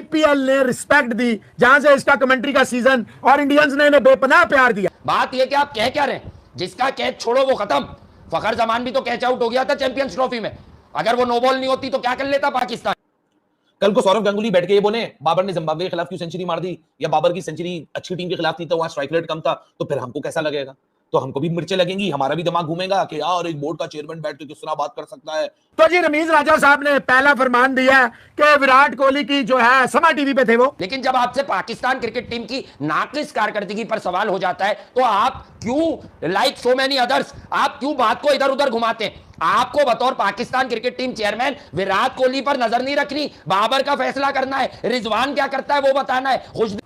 IPL ने respect दी, जहां से इसका कमेंट्री का सीजन और इंडियंस ने इन्हें बेपनाह प्यार दिया। बात यह कि आप कह क्या रहे हैं, जिसका कैच छोड़ो वो खत्म। फखर जमान भी तो कैच आउट हो गया था चैंपियंस ट्रॉफी में, अगर वो नो बॉल नहीं होती तो क्या कर लेता पाकिस्तान। कल को सौरव गांगुली बैठ के ये बोले बाबर ने जिम्बाब्वे के खिलाफ क्यों सेंचुरी मार दी, या बाबर की सेंचुरी अच्छी टीम के खिलाफ थी तो वहां स्ट्राइक रेट कम था, तो फिर हमको कैसा लगेगा? तो हमको भी मिर्चें लगेंगी, हमारा भी दिमाग घूमेगा कि यार एक बोर्ड का चेयरमैन बैठ के किस तरह बात कर सकता है। तो जी रमीज राजा साहब ने पहला फरमान दिया कि विराट कोहली की जो है समा टीवी पे थे वो। लेकिन जब आपसे पाकिस्तान क्रिकेट टीम की नाकिस कारकर्दगी पर सवाल हो जाता है तो आप क्यों, लाइक सो मेनी अदर्स, आप क्यों बात को इधर उधर घुमाते हैं? आपको बतौर Pakistan cricket team chairman Virat Kohli पर नजर नहीं रखनी, बाबर का फैसला करना है, रिजवान क्या करता है वो बताना है। खुश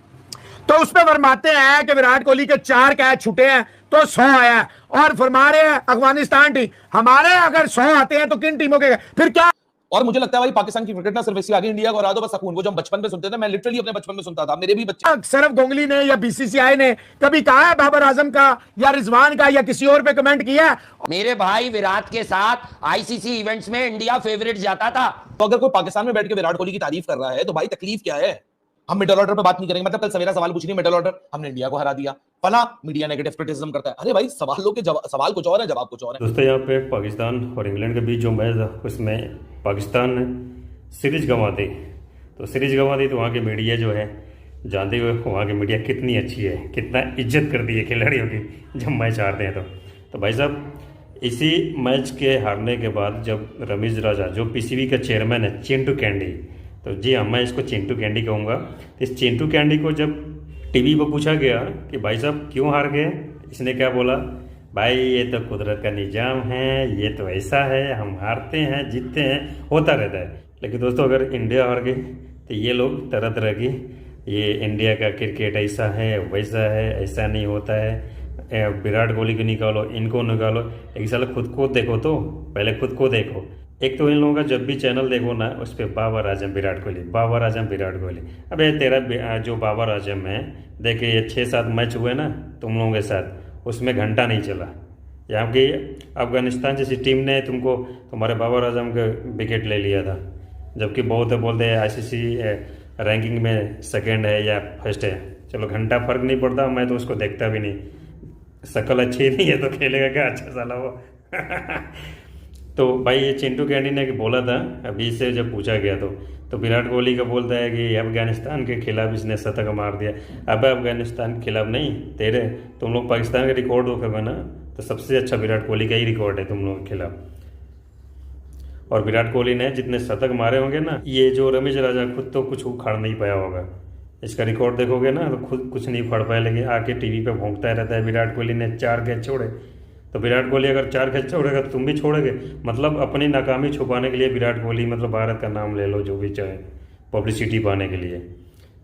तो उसमें फरमाते हैं कि विराट कोहली के 4 कैच छूटे हैं तो 100 आया है, और फरमा रहे हैं अफगानिस्तान टीम हमारे अगर 100 आते हैं तो किन टीमों के फिर क्या। और मुझे लगता है भाई पाकिस्तान की क्रिकेट ना सिर्फ इसलिए आगे इंडिया को हरा दो बस सकून, वो जब बचपन में सुनते थे, मैं लिटरली अपने बचपन में सुनता था, मेरे भी बच्चे। सौरव गांगुली ने या बीसीसीआई ने कभी कहा है बाबर आजम का या रिजवान का या किसी और पे कमेंट किया है? मेरे भाई विराट के साथ आईसीसी इवेंट्स में इंडिया फेवरेट जाता था। तो अगर कोई पाकिस्तान में बैठ के विराट कोहली की तारीफ कर रहा है तो भाई तकलीफ क्या है? हम मिडल ऑर्डर पे बात नहीं करेंगे, मतलब कल सवेरा सवाल पूछ रही मिडल ऑर्डर हमने इंडिया को हरा दिया, फला मीडिया नेगेटिव क्रिटिसिज्म करता है। अरे भाई सवालों के सवाल कुछ और है, जवाब कुछ और है। दोस्तों यहाँ पे पाकिस्तान और इंग्लैंड के बीच जो मैच था उसमें पाकिस्तान ने सीरीज गंवा दी, तो सीरीज गंवा दी तो वहाँ की मीडिया जो है, जानते हुए वहाँ की मीडिया कितनी अच्छी है, कितना इज्जत करती है खिलाड़ियों की जब मैच हारते हैं तो भाई साहब इसी मैच के हारने के बाद जब रमीज राजा जो पीसीबी का चेयरमैन है चिंटू कैंडी, तो जी हाँ मैं इसको चिंटू कैंडी कहूँगा, तो इस चिंटू कैंडी को जब टीवी पर पूछा गया कि भाई साहब क्यों हार गए, इसने क्या बोला, भाई ये तो कुदरत का निजाम है, ये तो ऐसा है, हम हारते हैं जीतते हैं होता रहता है। लेकिन दोस्तों अगर इंडिया हार गई तो ये लोग तरह तरह की, ये इंडिया का क्रिकेट ऐसा है वैसा है, ऐसा नहीं होता है, विराट कोहली को निकालो इनको निकालो। एक साल खुद को देखो, तो पहले खुद को देखो। एक तो इन लोगों का जब भी चैनल देखो ना उस पर बाबर आजम विराट कोहली, बाबर आजम विराट कोहली। अबे तेरा जो बाबर आजम है, देखिए ये 6-7 मैच हुए ना तुम लोगों के साथ, उसमें घंटा नहीं चला। यहाँ की अफगानिस्तान जैसी टीम ने तुमको तुम्हारे बाबर आजम का विकेट ले लिया था, जबकि बहुत बोलते हैं आईसीसी रैंकिंग में सेकंड है या फर्स्ट है। चलो घंटा फर्क नहीं पड़ता, मैं तो उसको देखता भी नहीं, शक्ल अच्छी नहीं है तो खेलेगा क्या अच्छा साला वो तो भाई ये चिंटू कैंडी ने बोला था अभी से जब पूछा गया तो विराट कोहली का बोलता है कि अफगानिस्तान के खिलाफ इसने शतक मार दिया। अब अफगानिस्तान के खिलाफ नहीं, तेरे तुम लोग पाकिस्तान का रिकॉर्ड देखोगे ना तो सबसे अच्छा विराट कोहली का ही रिकॉर्ड है तुम लोगों के खिलाफ। और विराट कोहली ने जितने शतक मारे होंगे ना, ये जो रमेश राजा खुद तो कुछ उखाड़ नहीं पाया होगा, इसका रिकॉर्ड देखोगे ना तो खुद कुछ नहीं उखाड़ पाया, लेकिन आके टीवी पे भोंकता रहता है विराट कोहली ने 4 कैच छोड़े। तो विराट कोहली अगर 4 कैच छोड़ेगा तो तुम भी छोड़ोगे, मतलब अपनी नाकामी छुपाने के लिए विराट कोहली मतलब भारत का नाम ले लो जो भी चाहे पब्लिसिटी पाने के लिए।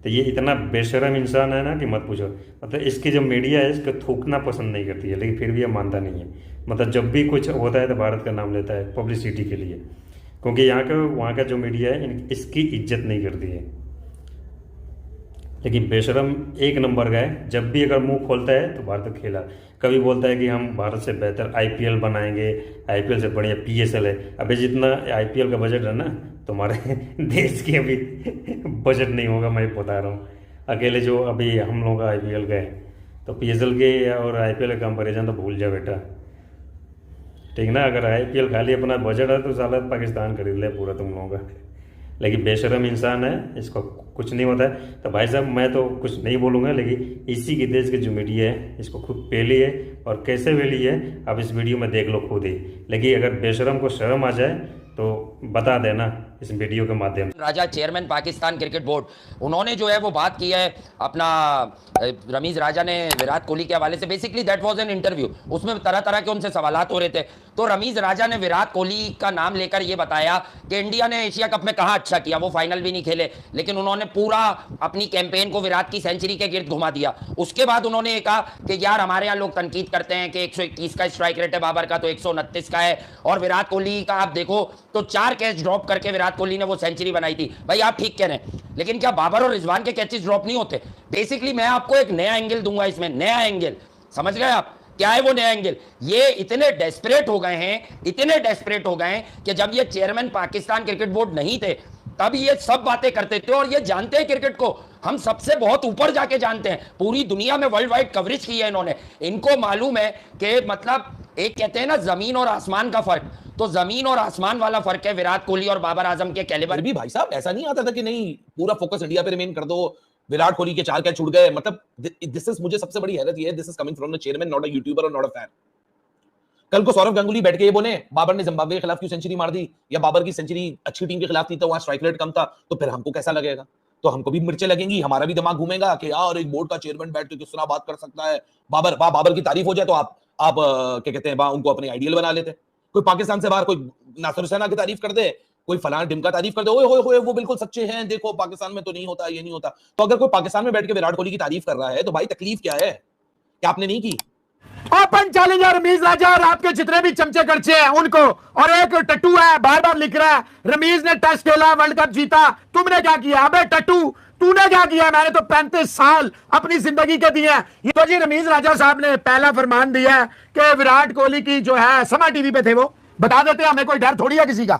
तो ये इतना बेशरम इंसान है ना कि मत पूछो, मतलब इसकी जो मीडिया है इसको थूकना पसंद नहीं करती है, लेकिन फिर भी ये मानता नहीं है, मतलब जब भी कुछ होता है तो भारत का नाम लेता है पब्लिसिटी के लिए, क्योंकि वहाँ का जो मीडिया है इसकी इज्जत नहीं करती है। लेकिन बेशरम एक नंबर का है, जब भी अगर मुंह खोलता है तो भारत का खेला, कभी बोलता है कि हम भारत से बेहतर आईपीएल बनाएंगे, आईपीएल से बढ़िया पीएसएल है। अभी जितना आईपीएल का बजट है ना तुम्हारे देश की अभी बजट नहीं होगा, मैं बता रहा हूँ। अकेले जो अभी हम लोग का आईपीएल का है तो पीएसएल के और आईपीएल का कंपेरिजन तो भूल जाओ बेटा, ठीक ना। अगर आईपीएल खाली अपना बजट है तो साला पाकिस्तान खरीद ले पूरा तुम लोगों का। लेकिन बेशरम इंसान है, इसको कुछ नहीं होता है। तो भाई साहब मैं तो कुछ नहीं बोलूँगा, लेकिन इसी के देश के जो मीडिया है इसको खुद पेली है, और कैसे पेली है आप इस वीडियो में देख लो खुद ही। लेकिन अगर बेशरम को शर्म आ जाए तो बता देना इस वीडियो के माध्यम से। राजा चेयरमैन पाकिस्तान क्रिकेट बोर्ड, उन्होंने जो है वो बात की है अपना, रमीज राजा ने विराट कोहली के हवाले से, basically that was an interview, उसमें तरह तरह के उनसे सवालात हो रहे थे। तो रमीज राजा ने विराट कोहली का नाम लेकर ये बताया कि इंडिया ने एशिया कप में कहाँ अच्छा किया, वो फाइनल भी नहीं खेले, लेकिन उन्होंने पूरा अपनी कैंपेन को विराट की सेंचुरी के गिर्द घुमा दिया। उसके बाद उन्होंने ये कहा कि यार हमारे यहाँ लोग तनकीद करते हैं कि 121 का स्ट्राइक रेट है बाबर का, तो 129 का है, और विराट कोहली का आप देखो तो 4 कैच ड्रॉप करके विराट कोहली ने वो सेंचुरी बनाई थी। भाई आप ठीक कह रहे हैं, लेकिन क्या बाबर और रिजवान के कैचेस ड्रॉप नहीं होते? बेसिकली मैं आपको एक नया एंगल दूंगा इसमें, नया एंगल, समझ गए आप क्या है वो नया एंगल? ये इतने डेस्परेट हो गए हैं, इतने डेस्परेट हो गए हैं कि जब ये चेयरमैन पाकिस्तान क्रिकेट बोर्ड नहीं थे तब ये सब बातें करते थे, और ये जानते हैं क्रिकेट को, हम सबसे बहुत ऊपर जाके जानते हैं, पूरी दुनिया में वर्ल्ड वाइड कवरेज की है इन्होंने। इनको मालूम है कि मतलब एक कहते हैं ना जमीन और आसमान का फर्क, तो जमीन और आसमान वाला फर्क है विराट कोहली और बाबर आजम के कैलिबर। भी भाई साहब ऐसा नहीं आता था कि नहीं पूरा फोकस इंडिया पे रिमेन कर दो, विराट कोहली के 4 कैच छूट गए, मतलब दिस इज, मुझे सबसे बड़ी हैरत ये है, this is coming from the chairman, not a YouTuber और नॉट अ फैन। कल को सौरव गांगुली बैठ के ये बोले बाबर ने जिम्बाब्वे के खिलाफ क्यों सेंचुरी मार दी, या बाबर की सेंचुरी अच्छी टीम के खिलाफ थी तो वहां स्ट्राइक रेट कम था, तो फिर हमको कैसा लगेगा? तो हमको भी मिर्चें लगेंगी, हमारा भी दिमाग घूमेगा कि यार एक बोर्ड का चेयरमैन बैठ के किस तरह बात कर सकता है। बाबर की तारीफ हो जाए तो आप क्या कहते हैं उनको अपने आइडियल बना लेते। कोई पाकिस्तान से बाहर कोई नासिर हुसैन की तारीफ कर दे, कोई फलाना ढिमका तारीफ कर दे, ओए होए होए वो बिल्कुल सच्चे हैं, देखो पाकिस्तान में तो नहीं होता, ये नहीं होता। तो अगर कोई पाकिस्तान में बैठ के विराट कोहली की तारीफ कर रहा है तो भाई तकलीफ क्या है, क्या आपने नहीं की? ओपन चैलेंजर रमीज राजा और आपके जितने भी चमचे करचे हैं उनको, और एक टट्टू है बार बार लिख रहा है रमीज ने टेस्ट खेला, वर्ल्ड कप जीता, तुमने क्या किया? अबे टट्टू तूने क्या किया? मैंने तो 35 साल अपनी जिंदगी के दिए हैं। ये तो जी रमीज राजा साहब ने पहला फरमान दिया है कि विराट कोहली की जो है, समा टीवी पे थे वो, बता देते हैं, हमें कोई डर थोड़ी है किसी का।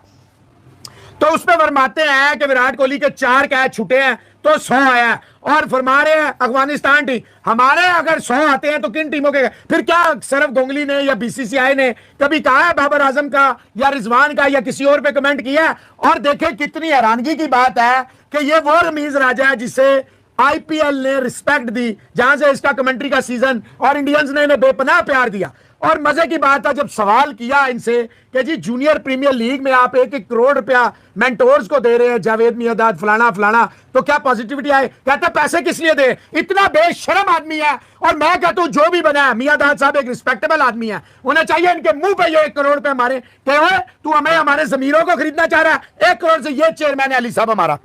तो उसमें फरमाते हैं कि विराट कोहली के 4 कैच छूटे हैं तो 100 आया है, और फरमा रहे हैं अफगानिस्तान टीम, हमारे अगर 100 आते हैं तो किन टीमों के? फिर क्या सौरव गांगुली ने या बीसीसीआई ने कभी कहा है बाबर आजम का या रिजवान का या किसी और पे कमेंट किया है? और देखें कितनी हैरानगी की बात है कि ये वो रमीज राजा है जिसे आईपीएल ने रिस्पेक्ट दी, जहां से इसका कमेंट्री का सीजन और इंडियंस ने इन्हें बेपनाह प्यार दिया। और मजे की बात है, जब सवाल किया इनसे कि जी जूनियर प्रीमियर लीग में आप 1-1 करोड़ रुपया मेंटोर्स को दे रहे हैं, जावेद मियांदाद फलाना फलाना, तो क्या पॉजिटिविटी आए? कहते पैसे किस लिए दे? इतना बेशरम आदमी है। और मैं कहता हूं जो भी बना है, मियांदाद साहब एक रिस्पेक्टेबल आदमी है, उन्हें चाहिए इनके मुंह पे ये 1 करोड़ रुपए मारे, कहे तू हमें हमारे जमीरों को खरीदना चाह रहा है, 1 करोड़ से ये चेयरमैन है अली साहब हमारा।